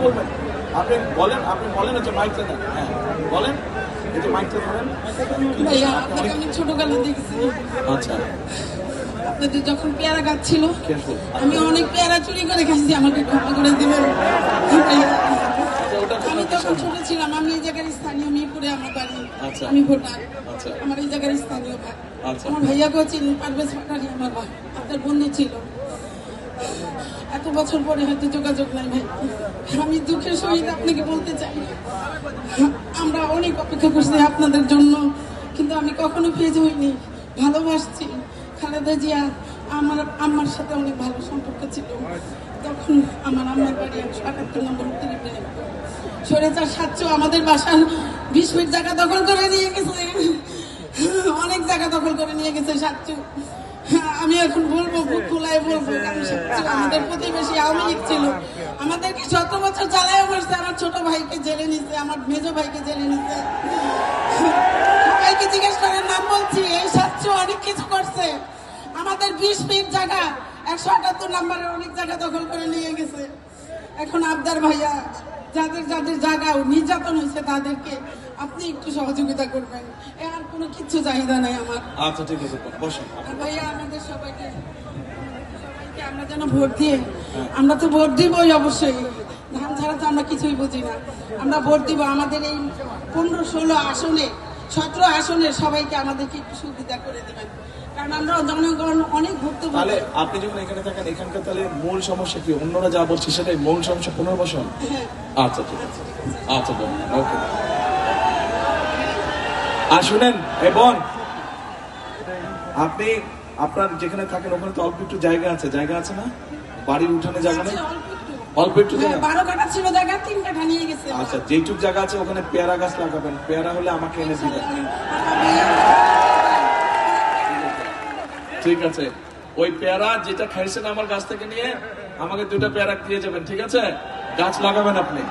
বলবেন, আপনি বলেন হচ্ছে মাইকটা দেন। হ্যাঁ বলেন, এই যে মাইকটা ধরেন। ভাইয়া আপনাকে আমি ছোটকালে দেখছি, আচ্ছা আপনাদের যখন পেয়ারা গাছ ছিল কেয়ারফুল। আমি অনেক পেয়ারা চুরি করে খাইছি, আমাকে ক্ষমা করে দিবেন ভাইয়া। ওটা আমি তখন ছোট ছিলাম, আমি এই জায়গার স্থানীয়, মিরপুরে আমার বাড়ি, আচ্ছা। আমি ভোটার, আচ্ছা আমার এই জায়গার স্থানীয় ভাই। আচ্ছা। আমার ভাইয়াকেও চিনি, পারভেজ পাটারি আমার ভাই, আপনার বন্ধু ছিল। এত বছর পরে হয়তো যোগাযোগ নাই ভাই, আমি দুঃখের সহিত আপনাকে বলতে চাই আমরা অনেক অপেক্ষা করছি আপনাদের জন্য, কিন্তু আমি কখনো ফেজ হইনি, ভালোবাসছি। খালেদা জিয়া আমার আম্মার সাথে অনেক ভালো সম্পর্ক ছিল, তখন আমার আম্মার বাড়ি 178 নম্বর উত্তরে স্বৈরাচার সাচ্চু আমাদের বাসার 20 ফিট জায়গা দখল করে নিয়ে গেছে, অনেক জায়গা দখল করে নিয়ে গেছে সাচ্চু। আমি এখন বলবো, বুক খোলায় বলবো, কারণ সাচ্চু আমাদের প্রতিবেশী আওয়ামী লীগ ছিল, আমাদেরকে 17 বছর চালায় মারছে, আমার ছোট ভাইকে জেলে নিছে, আমার মেজো ভাইকে জেলে নিছে। সবাইকে জিজ্ঞেস করার নাম বলছি, এই সাচ্চু অনেক কিছু করছে, আমাদের 20 ফিট জায়গা 178 নম্বরের অনেক জায়গা দখল করে নিয়ে গেছে। এখন আবদার ভাইয়া, যাদের যাদের জায়গা নির্যাতন হয়েছে তাদেরকে আপনি একটু সহযোগিতা করবেন, আর কোনো কিছু চাহিদা নাই আমার। আচ্ছা ঠিক আছে, বসেন। আর ভাইয়া আমাদের সবাইকে আমরা যেন ভোট দিয়ে, আমরা তো ভোট দিবই অবশ্যই, ধান ছাড়া তো আমরা কিছুই বুঝি না, আমরা ভোট দিব। আমাদের এই 15-16 আসনে, 17 আসনে সবাইকে আমাদেরকে একটু সুবিধা করে দিবেন, কারণ আমরা জনগণ অনেক ভুক্তভোগী। তাহলে আপনি যখন এখানে থাকেন, এখানকার তাহলে মূল সমস্যা কি? অন্যরা যা বলছে সেটাই মূল সমস্যা, পুনর্বাসন? আচ্ছা ঠিক আছে, আচ্ছা ওকে। আর শুনেন এই বোন, আপনি আপনার যেখানে থাকেন ওখানে তো অল্প একটু জায়গা আছে না? বাড়ির উঠানে জায়গা নেই? অল্প একটু জায়গা? 12 কাঠা ছিল জায়গা, 3 কাঠা নিয়ে গেছে। আচ্ছা, যেটুক জায়গা আছে ওখানে পেয়ারা গাছ লাগাবেন, পেয়ারা হলে আমাকে এনে দিবেন। ঠিক আছে, ওই পেয়ারা যেটা খাইছেন আমার গাছ থেকে নিয়ে আমাকে 2টা পেয়ারা দিয়ে যাবেন, ঠিক আছে? গাছ লাগাবেন আপনি।